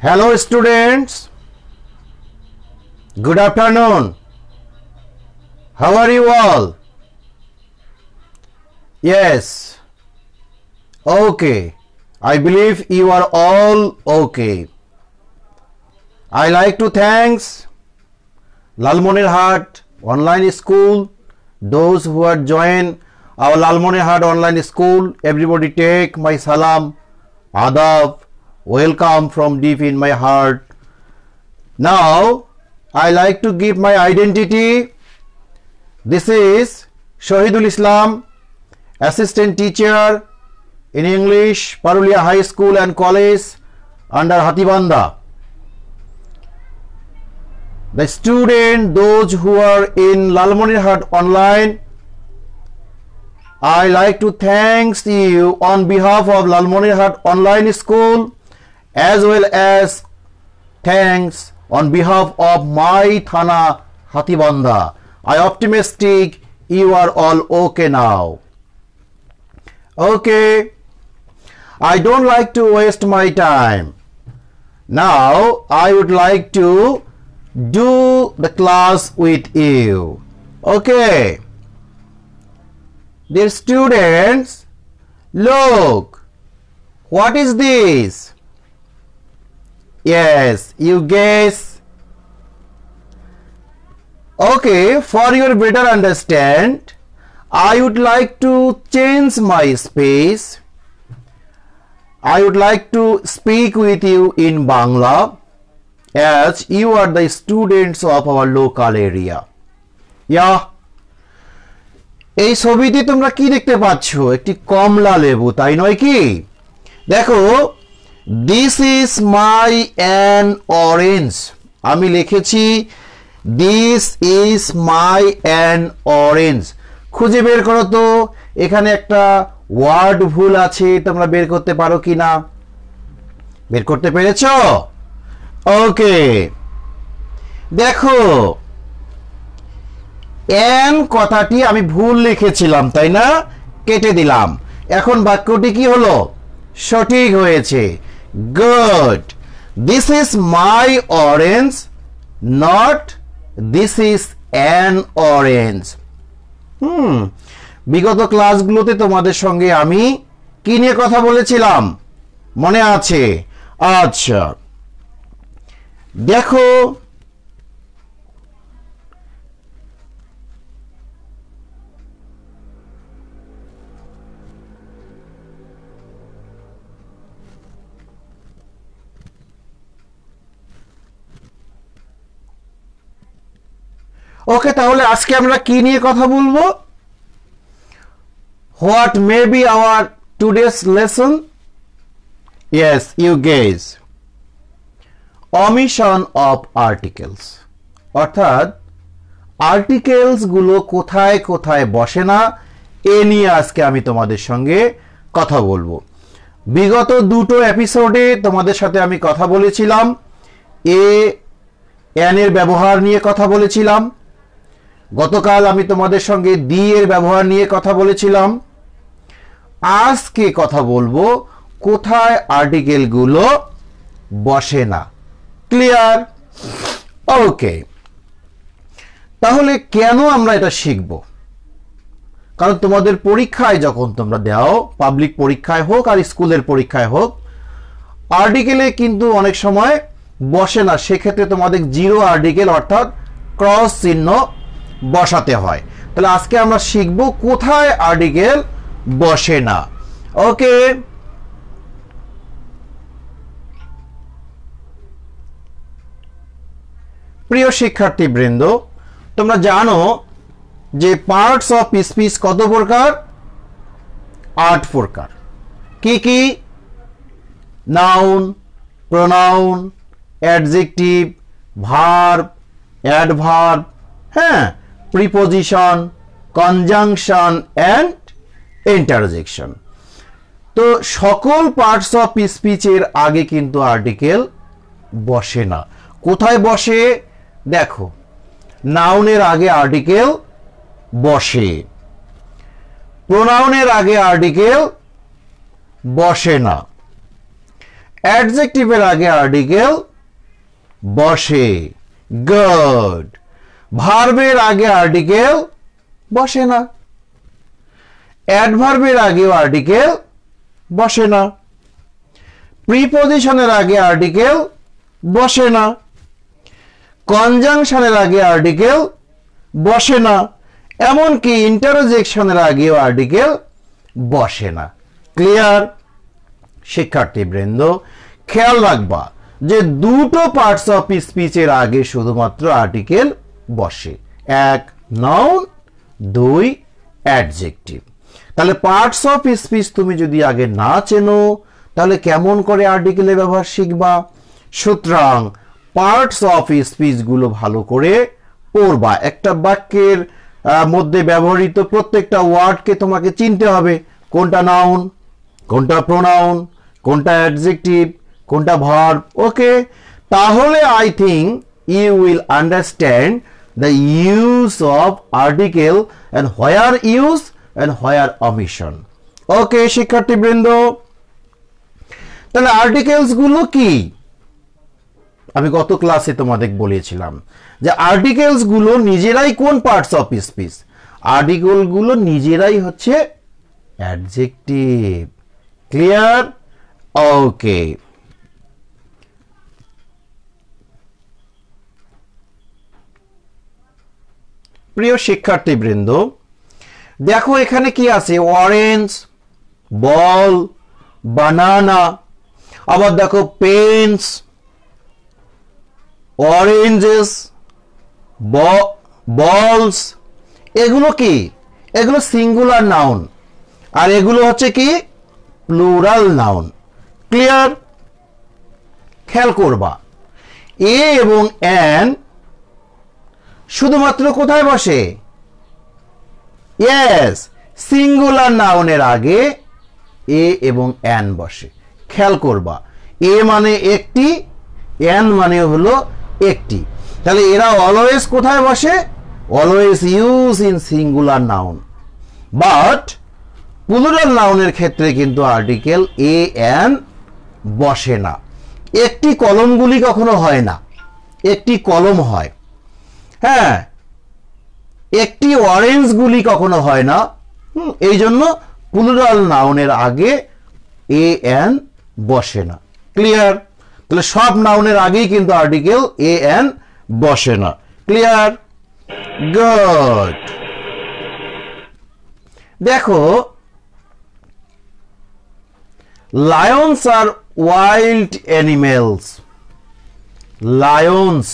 Hello students, good afternoon. How are you all? Yes, okay. I believe you are all okay. I like to thanks Lalmonirhat online school, those who are joined our Lalmonirhat online school. Everybody take my salam, adab, welcome from deep in my heart. Now I like to give my identity. This is Shahidul Islam, assistant teacher in English, Parulia High School and College under Hatibanda. The student, those who are in Lalmonirhat online, I like to thank you on behalf of Lalmonirhat online school, as well as thanks on behalf of my Thana Hatibanda. I optimistic you are all okay now. Okay, I don't like to waste my time. Now I would like to do the class with you. Okay, dear students, look, what is this? Yes, you guess. Okay, for your better understand, I would like to change my space. I would like to speak with you in Bangla, as you are the students of our local area. Yeah. এই ছবিতে তোমরা কি দেখতে পাচ্ছ? একটি কমলা লেবু, তাই নয় কি? দেখো, this is my an orange. আমি লিখেছি this is my an orange. খুঁজে বের করো তো এখানে একটা ওয়ার্ড ভুল আছে, তোমরা বের করতে পারো কিনা? বের করতে পেরেছো? ওকে, দেখো এন কথাটি আমি ভুল লিখেছিলাম, তাই না? কেটে দিলাম। এখন বাক্যটি কি হলো? সঠিক হয়েছে। Good. This is my orange, not this is an orange. বিগত ক্লাসগুলোতে তোমাদের সঙ্গে আমি কি নিয়ে কথা বলেছিলাম মনে আছে? আচ্ছা, দেখো ওকে, তাহলে আজকে আমরা কি নিয়ে কথা বলবো? What may be our today's lesson? Yes, you guys. Omission of articles. অর্থাৎ আর্টিকেলস গুলো কোথায় কোথায় বসে না, এ নিয়ে আজকে আমি তোমাদের সঙ্গে কথা বলবো। বিগত দুটো এপিসোডে তোমাদের সাথে আমি কথা বলেছিলাম এন এর ব্যবহার নিয়ে কথা বলেছিলাম। গতকাল আমি তোমাদের সঙ্গে দি এর ব্যবহার নিয়ে কথা বলেছিলাম। আজকে কথা বলবো কোথায় আর্টিকেল গুলো বসে না। ক্লিয়ার? ওকে, তাহলে কেন আমরা এটা শিখব? কারণ তোমাদের পরীক্ষায় যখন তোমরা দাও, পাবলিক পরীক্ষায় হোক আর স্কুলের পরীক্ষায় হোক, আর্টিকেলে কিন্তু অনেক সময় বসে না। সেক্ষেত্রে তোমাদের জিরো আর্টিকেল অর্থাৎ ক্রস চিহ্ন বসাতে হয়। তাহলে আজকে আমরা শিখব কোথায় আর্টিকেল বসে না। ওকে, প্রিয় শিক্ষার্থীবৃন্দ, তোমরা জানো যে পার্টস অফ স্পিচ কত প্রকার? 8 প্রকার। কি কি? Noun, pronoun, adjective, verb, adverb, হ্যাঁ, প্রিপোজিশন, কনজাংশন এন্ড ইন্টারজেকশন। তো সকল পার্টস অফ স্পিচের আগে কিন্তু আর্টিকেল বসে না। কোথায় বসে? দেখো, নাউনের আগে আর্টিকেল বসে, প্রোনাউনের আগে আর্টিকেল বসে না, অ্যাডজেক্টিভের আগে আর্টিকেল বসে, গুড। ভার্বের আগে আর্টিকেল বসে না, অ্যাডভার্বের আগেও আর্টিকেল বসে না, প্রিপজিশনের আগে আর্টিকেল বসে না, কনজাংশনের আগে আর্টিকেল বসে না, এমনকি ইন্টারজেকশনের আগেও আর্টিকেল বসে না। ক্লিয়ার? শিক্ষার্থীবৃন্দ খেয়াল রাখবা যে দুটো পার্টস অফ স্পিচের আগে শুধুমাত্র আর্টিকেল বসে, এক নাউন, দুই অ্যাডজেক্টিভ। তাহলে পার্টস অফ স্পিচ তুমি যদি আগে না চেনো তাহলে কেমন করে আর্টিকেলের ব্যবহার শিখবা? সুতরাং পার্টস অফ স্পিচ গুলো ভালো করে পড়বা। একটা বাক্যের মধ্যে ব্যবহৃত প্রত্যেকটা ওয়ার্ডকে তোমাকে চিনতে হবে, কোনটা নাউন, কোনটা প্রোনাউন, কোনটা অ্যাডজেক্টিভ, কোনটা ভার্ব। ওকে, তাহলে I think you will understand the use of article and where use and where omission. Okay শিক্ষার্থীবৃন্দ, তাহলে আর্টিকেলস গুলো কি? আমি গত ক্লাসে তোমাদের বলেছিলাম যে আর্টিকেলস গুলো নিজেরাই কোন পার্টস অফ স্পিচ? আর্টিকেল গুলো নিজেরাই হচ্ছে অ্যাডজেক্টিভ। ক্লিয়ার? ওকে, প্রিয় শিক্ষার্থীবৃন্দ দেখো এখানে কি আছে? অরেঞ্জ, বল, বানানা, আবার দেখো পেন্স, অরেঞ্জেস, বলস। এগুলো কি? এগুলো সিঙ্গুলার নাউন, আর এগুলো হচ্ছে কি প্লুরাল নাউন। ক্লিয়ার? খেয়াল করবা এ এবং অ্যান শুধুমাত্র কোথায় বসে? ইয়েস, সিঙ্গুলার নাউনের আগে এ এবং অ্যান বসে। খেয়াল করবা এ মানে একটি, অ্যান মানে হলো একটি। তাহলে এরা অলওয়েজ কোথায় বসে? Always use in singular noun. But plural নাউনের ক্ষেত্রে কিন্তু আর্টিকেল এ অ্যান বসে না। একটি কলমগুলি কখনো হয় না, একটি কলম হয়। হ্যাঁ, একটি অরেঞ্জ গুলি কখনো হয় না। এই জন্য প্লুরাল নাউনের আগে এ অ্যান বসে না। ক্লিয়ার? তাহলে সব নাউনের আগেই কিন্তু আর্টিকেল এ অ্যান বসে না। ক্লিয়ার? গুড। দেখো লায়ন্স আর ওয়াইল্ড অ্যানিমেলস। লায়ন্স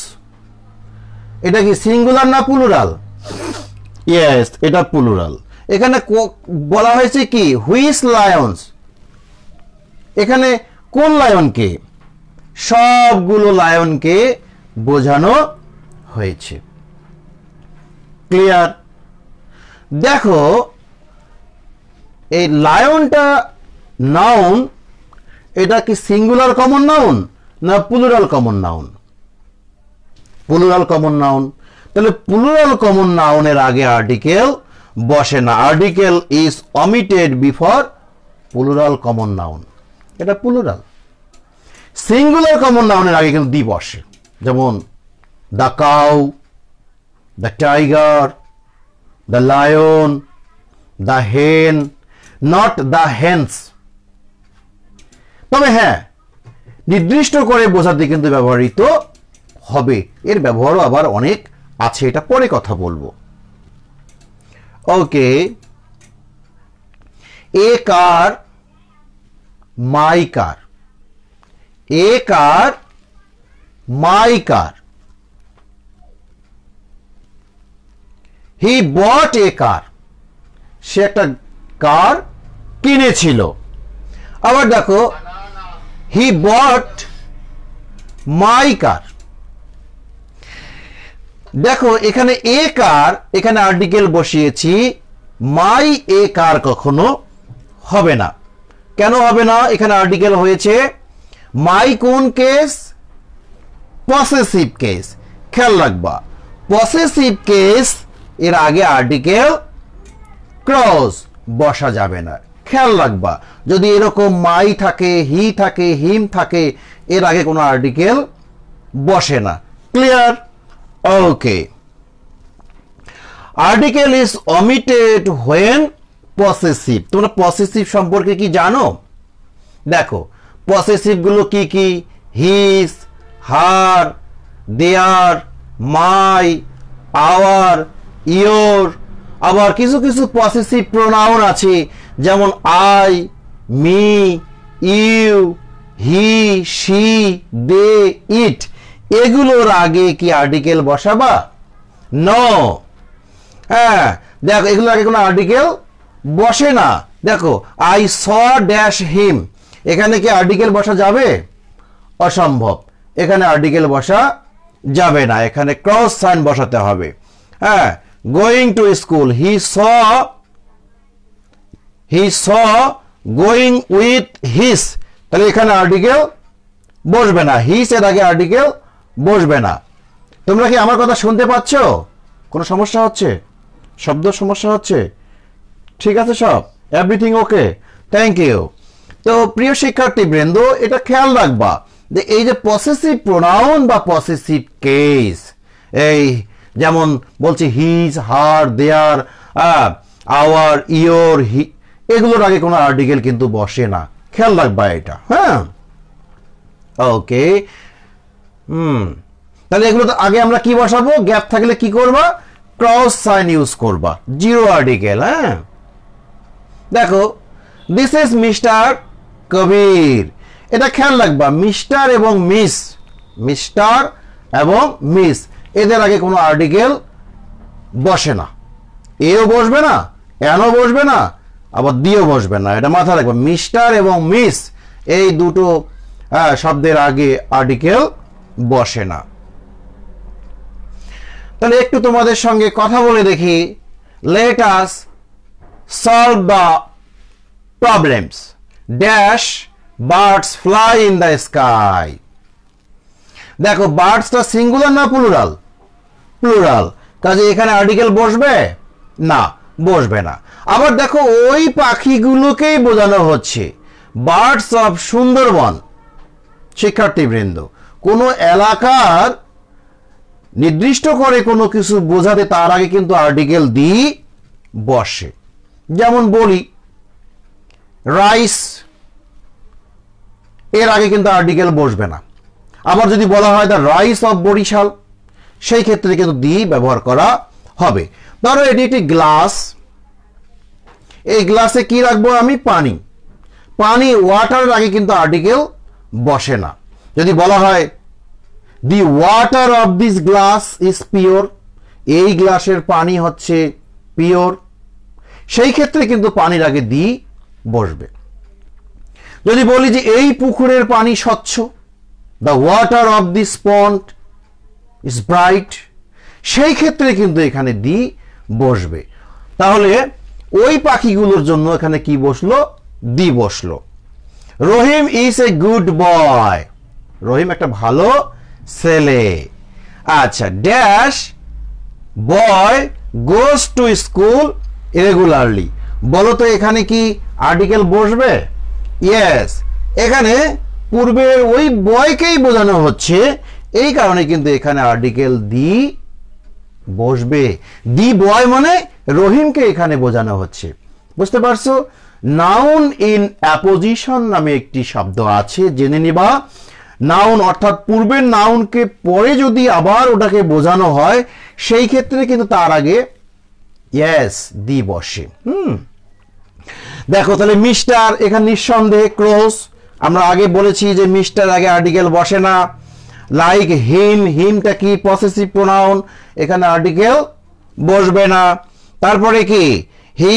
এটা কি সিঙ্গুলার না প্লুরাল? ইয়েস, এটা প্লুরাল। এখানে বলা হয়েছে কি হুইচ লায়ন্স। এখানে কোন লায়নকে? সবগুলো লায়নকে বোঝানো হয়েছে। ক্লিয়ার? দেখো এই লায়নটা নাউন, এটা কি সিঙ্গুলার কমন নাউন না plural common noun? Plural common noun. তাহলে প্লুরাল কমন নাউনের আগে আর্টিকেল বসে না। Article is omitted before plural common noun. এটা প্লুরাল। সিঙ্গুলার কমন নাউনের আগে কিন্তু দি বসে, যেমন the cow, the tiger, the lion, the হেন, নট দ্য হেন্স। তবে হ্যাঁ, নির্দিষ্ট করে বোঝাতে কিন্তু ব্যবহৃত হবে। এর ব্যবহারও আবার অনেক আছে, এটা পরে কথা বলবো। ওকে, এ কার, মাই কার। এ কার, মাই কার। হি বট এ কার। সে একটা কার কিনেছিল। আবার দেখো হি বট মাই কার। দেখো এখানে এ কার, এখানে আর্টিকেল বসিয়েছি, মাই এ কার কখনো হবে না। কেন হবে না? এখানে আর্টিকেল হয়েছে মাই কোন কেস? Possessive case. খেয়াল রাখবা পসেসিভ কেস এর আগে আর্টিকেল ক্লজ বসা যাবে না। খেয়াল রাখবা যদি এরকম মাই থাকে, হি থাকে, হিম থাকে, এর আগে কোনো আর্টিকেল বসে না। Clear? Okay. Article is omitted when possessive. তোমরা পসেসিভ সম্পর্কে কি জানো? দেখো পসেসিভ গুলো কি কি? His, her, their, my, our, your. আবার কিছু কিছু পসেসিভ প্রোনাউন আছে, যেমন I, me, you, he, she, they, it. এগুলোর আগে কি আর্টিকেল বসাবা? নো। হ্যাঁ, দেখো এগুলোর আগে কোনো আর্টিকেল বসে না। দেখো আই স ড্যাশ হিম, এখানে কি আর্টিকেল বসা যাবে? অসম্ভব, এখানে আর্টিকেল বসা যাবে না, এখানে ক্রস সাইন বসাতে হবে। হ্যাঁ, going to school, he saw going with his, তাহলে এখানে আর্টিকেল বসবে না, হিস এর আগে আর্টিকেল বসবে না। তোমরা কি আমার কথা শুনতে পাচ্ছ? কোনো সমস্যা হচ্ছে? শব্দ সমস্যা হচ্ছে? ঠিক আছে সব? Everything okay? Thank you. তো প্রিয় শিক্ষার্থী বৃন্দ, এটা খেয়াল রাখবা যে এই যে পসেসিভ প্রোনাউন বা পসেসিভ কেস, এই যেমন বলছি his, her, their, our, your, he, এগুলোর আগে কোনো আর্টিকেল কিন্তু বসে না। খেয়াল রাখবা এটা। হ্যাঁ, ওকে। তাহলে এগুলো আগে আমরা কি বসাবো? গ্যাপ থাকলে কি করবা? ক্রস সাইন ইউজ করবা, জিরো আর্টিকেল। হ্যাঁ, দেখো দিস ইজ মিস্টার কবির, এটা খেয়াল রাখবা। মিস্টার এবং মিস, মিস্টার এবং মিস, এদের আগে কোনো আর্টিকেল বসে না। এও বসবে না, এনও বসবে না, আবার দিও বসবে না, এটা মাথায় রাখবা। মিস্টার এবং মিস এই দুটো শব্দের আগে আর্টিকেল বসে না। তাহলে একটু তোমাদের সঙ্গে কথা বলে দেখি। Let us solve the problems dash birds fly in the sky. দেখো বার্ডসটা সিঙ্গুলার না প্লুরাল? প্লুরাল, কাজে এখানে আর্টিকেল বসবে না, বসবে না। আবার দেখো ওই পাখিগুলোকেই বোঝানো হচ্ছে, বার্ডস অফ সুন্দরবন। শিক্ষার্থীবৃন্দ, কোনো এলাকার নির্দিষ্ট করে কোনো কিছু বোঝাতে তার আগে কিন্তু আর্টিকেল দি বসে। যেমন বলি রাইস, এর আগে কিন্তু আর্টিকেল বসবে না। আবার যদি বলা হয় দ্য রাইস অফ বরিশাল, সেই ক্ষেত্রে কিন্তু দি ব্যবহার করা হবে। ধরো এটি একটি গ্লাস, এই গ্লাসে কি রাখবো আমি? পানি। পানি, ওয়াটারের আগে কিন্তু আর্টিকেল বসে না। যদি বলা হয় the water of this glass is pure, এই গ্লাসের পানি হচ্ছে পিওর, সেই ক্ষেত্রে কিন্তু পানির আগে দি বসবে। যদি বলি যে এই পুকুরের পানি স্বচ্ছ, the water of this pond is bright, সেই ক্ষেত্রে কিন্তু এখানে দি বসবে। তাহলে ওই পাখিগুলোর জন্য এখানে কি বসলো? দি বসলো। রহিম ইজ এ গুড বয়, রহিম একটা ভালো ছেলে। আচ্ছা, dash boy goes to school regularly, বলো তো এখানে কি আর্টিকেল বসবে? ইয়েস, এখানে পূর্বের ওই বয়কেই বোঝানো হচ্ছে, এই কারণে কিন্তু এখানে আর্টিকেল দি বসবে। দি বয় মানে রহিমকে এখানে বোঝানো হচ্ছে। বুঝতে পারছো? নাউন ইন অ্যাপোজিশন নামে একটি শব্দ আছে, জেনে নিবা। নাউন অর্থাৎ পূর্বের নাউনকে পরে যদি আবার ওটাকে বোঝানো হয়, সেই ক্ষেত্রে কিন্তু তার আগে ইয়েস দি বসে। দেখো তাহলে মিস্টার, এখানে নিঃসন্দেহে ক্রস। আমরা আগে বলেছি যে মিস্টার আগে আর্টিকেল বসে না। লাইক হিম, হিমটা কি? পসেসিভ প্রোনাউন, এখানে আর্টিকেল বসবে না। তারপরে কি? হি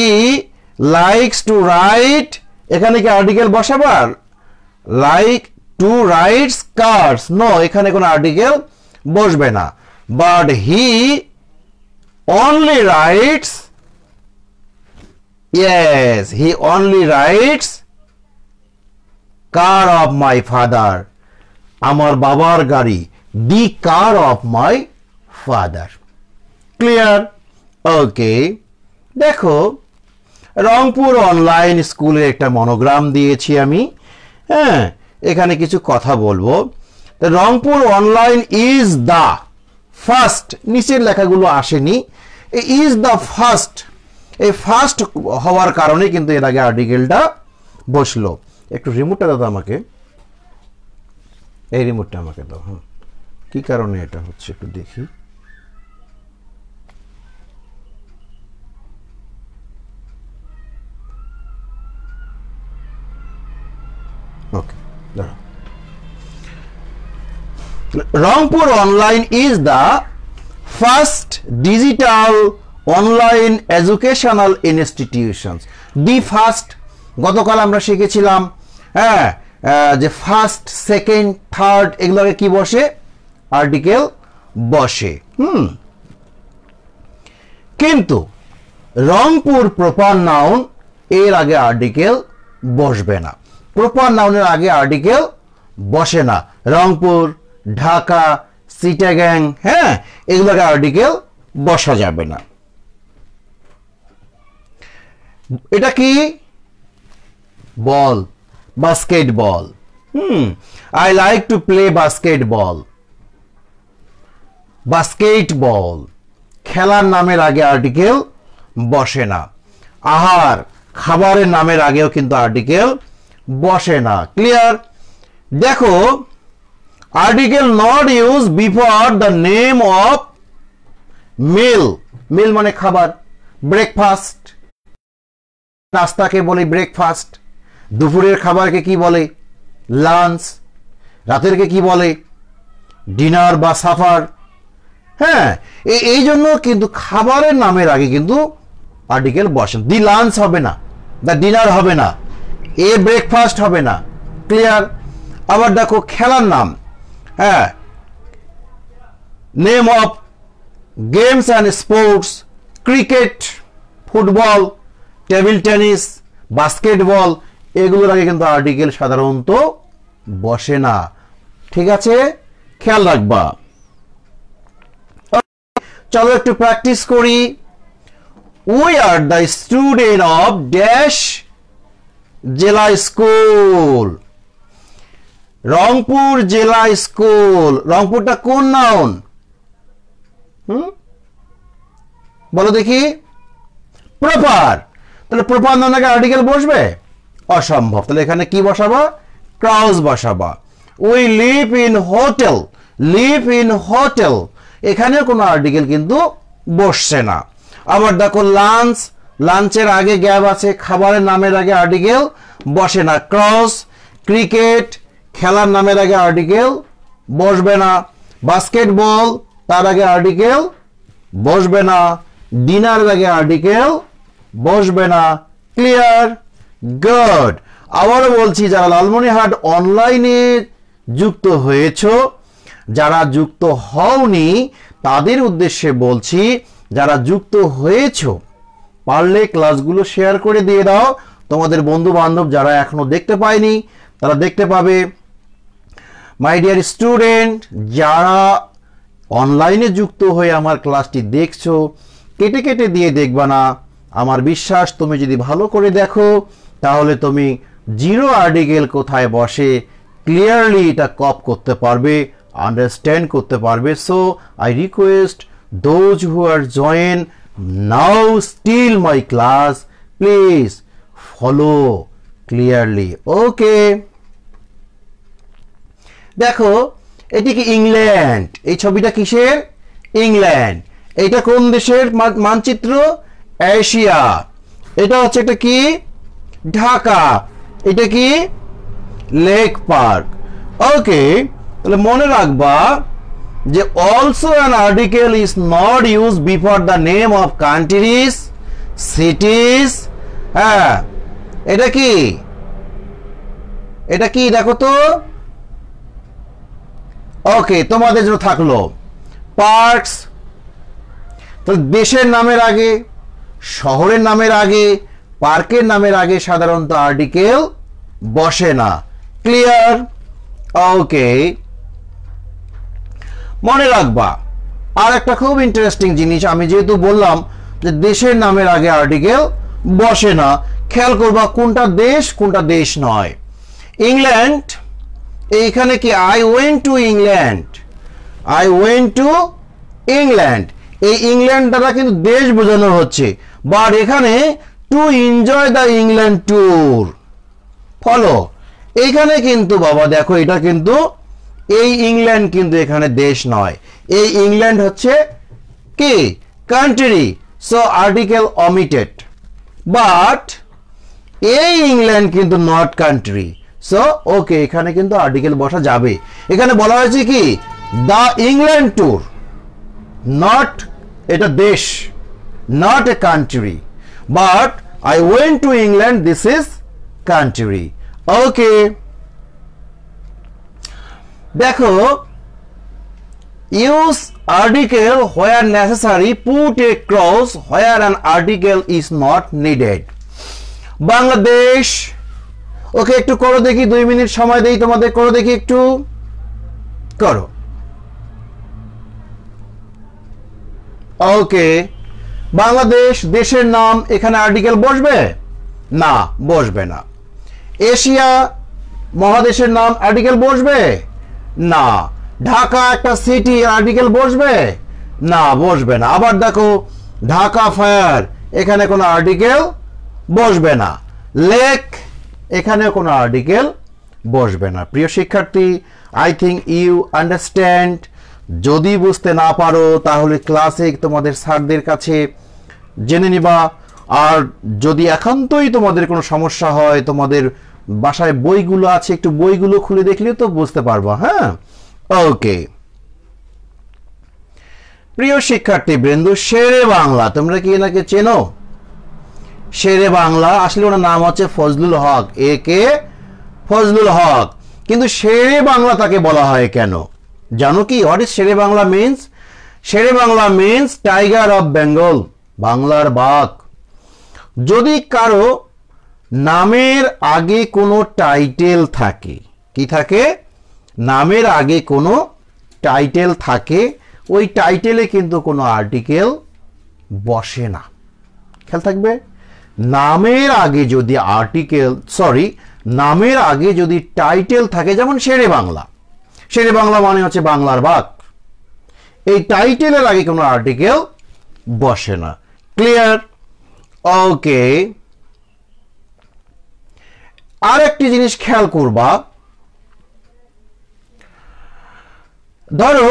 লাইকস টু রাইট, এখানে কি আর্টিকেল বসাবার? Like to writes cars, no, এখানে কোনো আর্টিকেল বসবে না। But he only writes, yes, he only writes car of my father, আমার বাবার গাড়ি, the car of my father. Clear? Okay. দেখো রংপুর অনলাইন স্কুলের একটা মনোগ্রাম দিয়েছি আমি। হ্যাঁ, এখানে কিছু কথা বলবো। Rangpur online is the first, নিচের লেখাগুলো আসেনি, ইজ দ্য ফার্স্ট, এই ফার্স্ট হওয়ার কারণে কিন্তু এর আগে আর্টিকেলটা বসলো। একটু রিমোটটা দাও আমাকে, এই রিমোটটা আমাকে দাও। হ্যাঁ, কি কারণে এটা হচ্ছে একটু দেখি। ওকে, দাঁড়াও। Rangpur online is the first digital online educational institutions. The first, গতকাল আমরা শিখেছিলাম হ্যাঁ যে ফার্স্ট, সেকেন্ড, থার্ড এগুলোকে কি বসে? আর্টিকেল বসে। কিন্তু রংপুর প্রপার নাউন, এর আগে আর্টিকেল বসবে না। প্রপার নাউনের আগে আর্টিকেল বসে না। রংপুর, ঢাকা, চিটাগাং, হ্যাঁ এগুলোকে আর্টিকেল বসা যাবে না। এটা কি? বল, basketball. I like to play basketball. Basketball, খেলার নামের আগে আর্টিকেল বসে না। আহার, খাবারের নামের আগেও কিন্তু আর্টিকেল বসে না। ক্লিয়ার? দেখো, article not use before the name of meal. Meal মানে খাবার। ব্রেকফাস্ট, নাস্তাকে বলে ব্রেকফাস্ট। দুপুরের খাবারকে কি বলে? লাঞ্চ। রাতেরকে কি বলে? ডিনার বা সাফার। হ্যাঁ, এই জন্য কিন্তু খাবারের নামের আগে কিন্তু আর্টিকেল বসে। দি লাঞ্চ হবে না, দ্য ডিনার হবে না, এ ব্রেকফাস্ট হবে না। ক্লিয়ার? আবার দেখো, খেলার নাম, হ্যাঁ name of games and sports, cricket, football, table tennis, basketball, এগুলোর আগে কিন্তু আর্টিকেল সাধারণত বসে না। ঠিক আছে, খেয়াল রাখবা। চলো একটু প্র্যাকটিস করি। We are the student of dash জেলা স্কুল। রংপুর জেলা স্কুল। রংপুরটা কোন নাউন? বলো দেখি। প্রপার। তাহলে প্রপার নাউন আগে আর্টিকেল বসবে? অসম্ভব। তাহলে এখানে কি বসাবা? ক্রাউজ বসাবা। We live in hotel. Live in hotel, এখানে কোনো আর্টিকেল কিন্তু বসছে না। আবার দেখো, লাঞ্চ, লাঞ্চের আগে গ্যাপ আছে, খাবারের নামের আগে আর্টিকেল বসে না। ক্রস, ক্রিকেট, খেলার নামের আগে আর্টিকেল বসবে না। বাস্কেটবল, তার আগে আর্টিকেল বসবে না। ডিনারের আগে আর্টিকেল বসবে না। ক্লিয়ার? গুড। আবারও বলছি, যারা লালমনিরহাট অনলাইনে যুক্ত হয়েছো, যারা যুক্ত হওনি তাদের উদ্দেশ্যে বলছি, যারা যুক্ত হয়েছো পারলে ক্লাসগুলো শেয়ার করে দিয়ে দাও। তোমাদের বন্ধু বান্ধব যারা এখনো দেখতে পায়নি তারা দেখতে পাবে। মাই ডিয়ার স্টুডেন্ট, যারা অনলাইনে যুক্ত হয়ে আমার ক্লাসটি দেখছো, কেটে কেটে দিয়ে দেখবা না। আমার বিশ্বাস, তুমি যদি ভালো করে দেখো তাহলে তুমি জিরো আর্টিকেল কোথায় বসে ক্লিয়ারলি এটা কপ করতে পারবে, আন্ডারস্ট্যান্ড করতে পারবে। So I request those who are join now still my class, please follow clearly. Okay, দেখো এটি কি? ইংল্যান্ড। এই ছবিটা কিসের? ইংল্যান্ড। এটা কোন দেশের মানচিত্র? এশিয়া। এটা হচ্ছে এটা কি? ঢাকা। এটা কি? Lake park. ওকে, তাহলে মনে রাখবা যে also an article is not used before the name of countries, cities. হ্যাঁ, এটা কি? এটা কি দেখো তো। ওকে, তোমাদের জন্য থাকলো পার্কস। তো দেশের নামের আগে, শহরের নামের আগে, পার্কের নামের আগে সাধারণত আর্টিকেল বসে না। ক্লিয়ার? ওকে, মনে রাখবা। আর একটা খুব ইন্টারেস্টিং জিনিস, আমি যেহেতু বললাম যে দেশের নামের আগে আর্টিকেল বসে না। খেয়াল করবা কোনটা দেশ কোনটা দেশ নয়। ইংল্যান্ড, এইখানে কি I went to England, I went to England, এই ইংল্যান্ড দ্বারা কিন্তু দেশ বোঝানো হচ্ছে, বাট এখানে to enjoy the England tour. Follow, এইখানে কিন্তু বাবা দেখো এটা কিন্তু এই ইংল্যান্ড কিন্তু এখানে দেশ নয়, এই ইংল্যান্ড হচ্ছে কি country, so article omitted. But এই ইংল্যান্ড কিন্তু নট কান্ট্রি, সো ওকে এখানে কিন্তু আর্টিকেল বসা যাবে। এখানে বলা হয়েছে কি দ্য ইংল্যান্ড ট্যুর, নট এটা দেশ, not a country, but I went to England, this is country. Okay, দেখো use article where necessary, put a clause where an article is not needed. Bangladesh, okay একটু করো দেখি, 2 মিনিট সময় দেই তোমাদের, করো দেখি একটু করো। ওকে, বাংলাদেশ দেশের নাম, এখানে আর্টিকেল বসবে না, বসবে না। এশিয়া মহাদেশের নাম, আর্টিকেল বসবে না। ঢাকা একটা সিটি, আর্টিকেল বসবে না, বসবে না। আবার দেখো ঢাকা ফায়ার, এখানে কোনো আর্টিকেল বসবে না। লেক, এখানে কোনো আর্টিকেল বসবে না। প্রিয় শিক্ষার্থী, আই থিঙ্ক ইউ আন্ডারস্ট্যান্ড। যদি বুঝতে না পারো তাহলে ক্লাসে তোমাদের স্যারদের কাছে জেনে নিবা, আর যদি একান্তই তোমাদের কোনো সমস্যা হয়, তোমাদের বাসায় বইগুলো আছে, একটু বইগুলো খুলে দেখলে তো বুঝতে পারবা। হ্যাঁ, ওকে। প্রিয় শিক্ষার্থী বৃন্দ, শেরে বাংলা, তোমরা কি এনাকে চেনো? শেরে বাংলা, আসলে ওনার নাম হচ্ছে ফজলুল হক, এ কে ফজলুল হক, কিন্তু শেরে বাংলা তাকে বলা হয় কেন জানো কি? What is Shere Bangla means? Shere Bangla means tiger of Bengal, বাংলার বাঘ। যদি কারো নামের আগে কোনো টাইটেল থাকে, কি থাকে? নামের আগে কোনো টাইটেল থাকে, ওই টাইটেলে কিন্তু কোনো আর্টিকেল বসে না। খেয়াল থাকবে, নামের আগে যদি আর্টিকেল, সরি, নামের আগে যদি টাইটেল থাকে, যেমন শেরে বাংলা, শেরে বাংলা মানে হচ্ছে বাংলার বাঘ, এই টাইটেলের আগে কোনো আর্টিকেল বসে না। ক্লিয়ার? ওকে, আর একটি জিনিস খেয়াল করবা, ধরো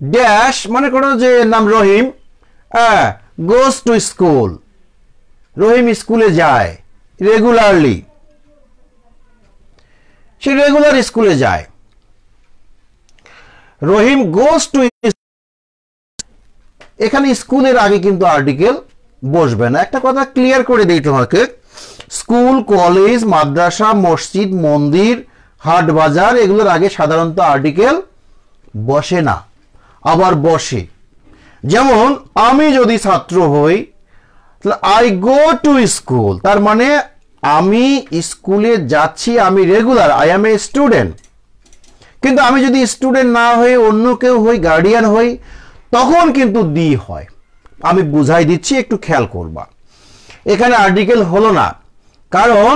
ড্যাশ, মনে করো যে নাম রহিম, গোস টু স্কুল, রহিম স্কুলে যায় রেগুলারলি, সে রেগুলার স্কুলে যায়। রহিম গোস টু, এখানে স্কুলের আগে কিন্তু আর্টিকেল বসবে না। একটা কথা ক্লিয়ার করে দিই তোমাকে, স্কুল, কলেজ, মাদ্রাসা, মসজিদ, মন্দির, হাট বাজার, এগুলোর আগে সাধারণত আর্টিকেল বসে না, আবার বসে। যেমন আমি যদি ছাত্র হই, তাহলে আই গো টু স্কুল, তার মানে আমি স্কুলে যাচ্ছি, আমি regular, I M a student. কিন্তু আমি যদি স্টুডেন্ট না হয়ে অন্য কেউ হই, গার্ডিয়ান হই, তখন কিন্তু দি হয়। আমি বুঝাই দিচ্ছি, একটু খেয়াল করবা। এখানে আর্টিকেল হলো না, কারণ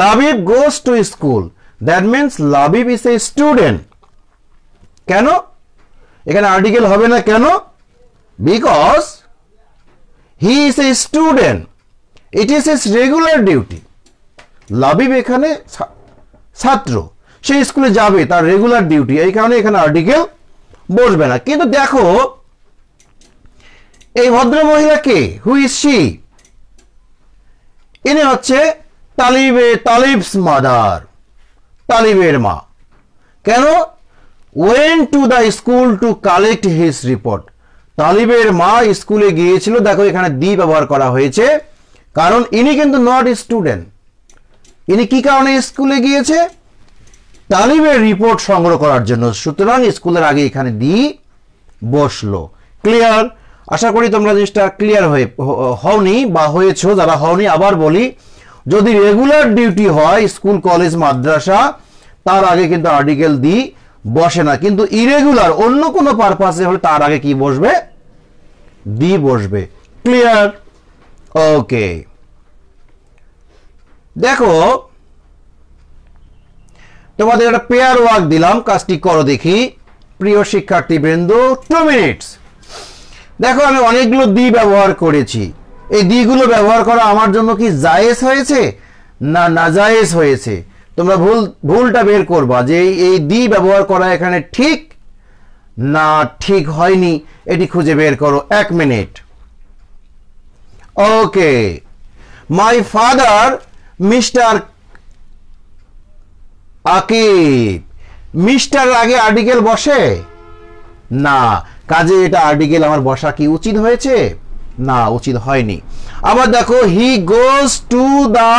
Labib goes to school, that means Labib is a student. কেন এখানে আর্টিকেল হবে না? কেন? Because he is a student, it is his regular duty. Labib এখানে ছাত্র, সে স্কুলে যাবে, তার রেগুলার ডিউটি, এই কারণে এখানে আর্টিকেল বসবে না। কিন্তু দেখো এই ভদ্র মহিলাকে, হু ইজ শি? ইনি হচ্ছে তালিবস মাদার, তালিবের মা। কেন? Went to the school to collect his report, তালিবের মা স্কুলে গিয়েছিল। দেখো এখানে দি ব্যবহার করা হয়েছে, কারণ ইনি কিন্তু নট স্টুডেন্ট। ইনি কি কারণে স্কুলে গিয়েছে? তালিবের রিপোর্ট সংগ্রহ করার জন্য, সুতরাং স্কুলের আগে এখানে দি বসলো। ক্লিয়ার? আশা করি তোমরা জিনিসটা ক্লিয়ার হওনি বা হয়েছো। যারা হওনি আবার বলি, যদি রেগুলার ডিউটি হয় স্কুল, কলেজ, মাদ্রাসা, তার আগে কিন্তু আর্টিকেল দি বসে না। কিন্তু ইরেগুলার অন্য কোনো পারপাসে হলে তার আগে কি বসবে? দি বসবে। ক্লিয়ার? ওকে, দেখো তোমাদের একটা পেয়ার ওয়ার্ক দিলাম, কাজটি করো দেখি। প্রিয় শিক্ষার্থীবৃন্দ, 2 মিনিটস। দেখো আমি অনেকগুলো দি ব্যবহার করেছি। এই দিগুলো ব্যবহার করা আমার জন্য কি জায়েজ হয়েছে না নাজায়েজ হয়েছে? তোমরা ভুলটা বের করবা যে এই দি ব্যবহার করা এখানে ঠিক না ঠিক হয়নি, এটি খুঁজে বের করো। 1 মিনিট। Okay, my father mister Akib. Mister আগে আর্টিকেল বসে না, কাজে এটা আর্টিকেল আমার বসা কি উচিত হয়েছে? না, উচিত হয়নি। আবার দেখো he goes to the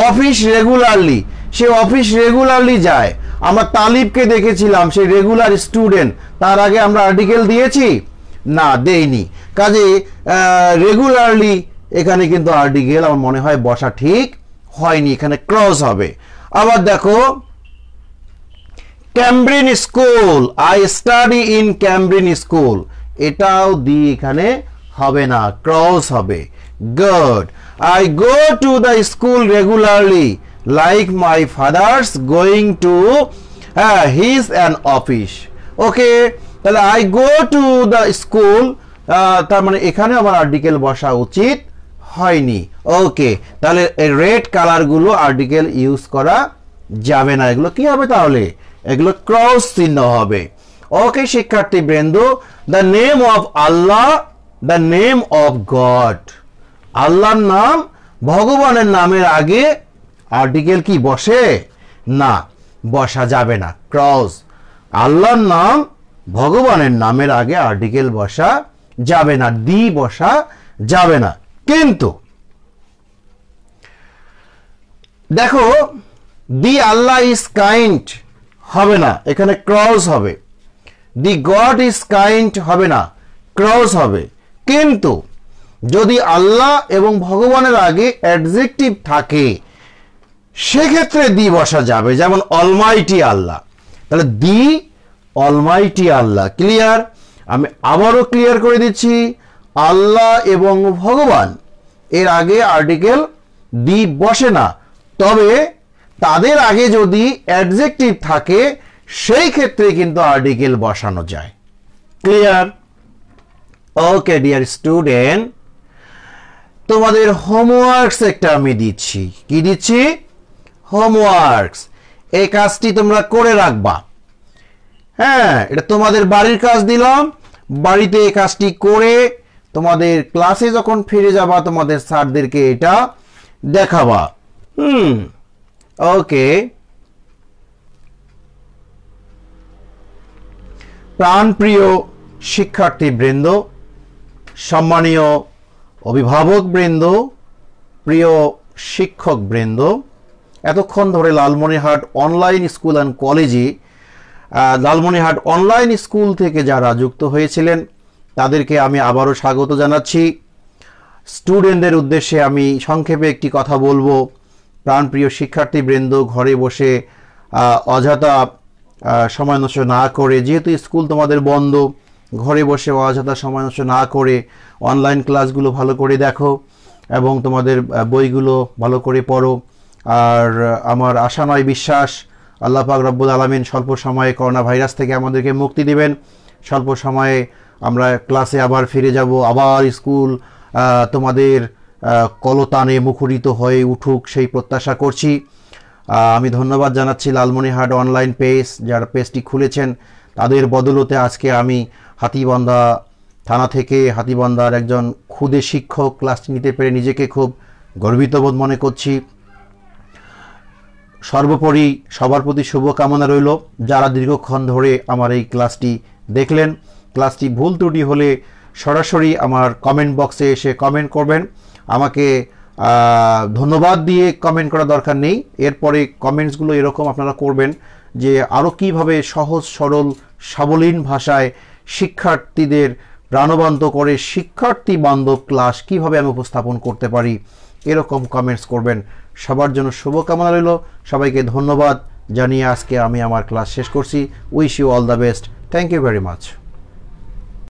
office regularly. সে অফিস রেগুলারলি যায়। আমরা তালিবকে দেখেছিলাম, সে রেগুলার স্টুডেন্ট। তার আগে আমরা আর্টিকেল দিয়েছি? না, দেইনি। কাজে রেগুলারলি এখানে কিন্তু আর্টিকেল আমার মনে হয় বসা ঠিক হয়নি, এখানে ক্রস হবে। আবার দেখো Cambridge school, I study in Cambridge school, এটাও দি এখানে হবে না, ক্রস হবে। Good. I go to the school regularly like my father's going to his an office. Okay, তাহলে I go to the school, তার মানে এখানে আমার আর্টিকেল বসা উচিত হয়নি। ওকে, তাহলে রেড কালারগুলো আর্টিকেল ইউজ করা যাবে না। এগুলো কি হবে তাহলে? এগুলো ক্রস চিহ্ন হবে। ওকে শিক্ষার্থীবৃন্দ, the name of Allah, the name of god. আল্লাহর নাম, ভগবানের নামের আগে আর্টিকেল কি বসে? না, বসা যাবে না, ক্রস। আল্লাহর নাম, ভগবানের নামের আগে আর্টিকেল বসা যাবে না, দি বসা যাবে না। কিন্তু দেখো দি আল্লাহ ইজ কাইন্ড হবে না, এখানে ক্রস হবে। দি গড ইজ কাইন্ড হবে না, ক্রস হবে। কিন্তু যদি আল্লাহ এবং ভগবানের আগে অ্যাডজেক্টিভ থাকে সেক্ষেত্রে দি বসা যাবে, যেমন অলমাইটি আল্লাহ। তাহলে দি অলমাইটি আল্লাহ। ক্লিয়ার? আমি আবারও ক্লিয়ার করে দিচ্ছি, আল্লাহ এবং ভগবান এর আগে আর্টিকেল দি বসে না, তবে তাদের আগে যদি অ্যাডজেক্টিভ থাকে সেই ক্ষেত্রে কিন্তু আর্টিকেল বসানো যায়। ক্লিয়ার? ওকে ডিয়ার স্টুডেন্ট, তোমাদের হোমওয়ার্কস একটা আমি দিচ্ছি। কি দিচ্ছি? হোমওয়ার্কস। এই কাজটি তোমরা করে রাখবা। হ্যাঁ, এটা তোমাদের বাড়ির কাজ দিলাম। বাড়িতে এই কাজটি করে তোমাদের ক্লাসে যখন ফিরে যাবা তোমাদের স্যারদেরকে এটা দেখাবা। ওকে, প্রাণপ্রিয় শিক্ষার্থীবৃন্দ, সম্মানীয় অভিভাবকবৃন্দ, প্রিয় শিক্ষকবৃন্দ, এতক্ষণ ধরে লালমনিরহাট অনলাইন স্কুল অ্যান্ড কলেজে লালমনিরহাট অনলাইন স্কুল থেকে যারা যুক্ত হয়েছিলেন তাদেরকে আমি আবারও স্বাগত জানাচ্ছি। স্টুডেন্টদের উদ্দেশ্যে আমি সংক্ষেপে একটি কথা বলবো। প্রাণপ্রিয় শিক্ষার্থীবৃন্দ, ঘরে বসে অযথা সময় নষ্ট না করে, যেহেতু স্কুল তোমাদের বন্ধ, ঘরে বসে অযথা সময় নষ্ট না করে অনলাইন ক্লাসগুলো ভালো করে দেখো এবং তোমাদের বইগুলো ভালো করে পড়ো। আর আমার আশা নয় বিশ্বাস, আল্লাহ পাক রব্বুল আলামিন স্বল্প সময়ে করোনা ভাইরাস থেকে আমাদেরকে মুক্তি দিবেন। স্বল্প সময়ে আমরা ক্লাসে আবার ফিরে যাব, আবার স্কুল তোমাদের কলতানে মুখরিত হয়ে উঠুক সেই প্রত্যাশা করছি। আমি ধন্যবাদ জানাচ্ছি লালমনিরহাট অনলাইন পেজ, যারা পেজটি খুলেছেন তাদের বদলতে আজকে আমি হাতীবান্ধা থানা থেকে, হাতীবান্ধার একজন খুদে শিক্ষক, ক্লাসটি নিতে পেরে নিজেকে খুব গর্বিত বোধ মনে করছি। সর্বোপরি সবার প্রতি শুভকামনা রইল যারা দীর্ঘক্ষণ ধরে আমার এই ক্লাসটি দেখলেন। ক্লাসটি ভুল ত্রুটি হলে সরাসরি আমার কমেন্ট বক্সে এসে কমেন্ট করবেন। আমাকে ধন্যবাদ দিয়ে কমেন্ট করা দরকার নেই। এরপরে কমেন্টসগুলো এরকম আপনারা করবেন যে আরও কীভাবে সহজ সরল সাবলীন ভাষায় শিক্ষার্থীদের প্রাণবন্ত করে শিক্ষার্থী বান্ধব ক্লাস কীভাবে আমি উপস্থাপন করতে পারি, এরকম কমেন্টস করবেন। সবার জন্য শুভকামনা রইল। সবাইকে ধন্যবাদ জানিয়ে আজকে আমি আমার ক্লাস শেষ করছি। Wish you all the best. Thank you very much.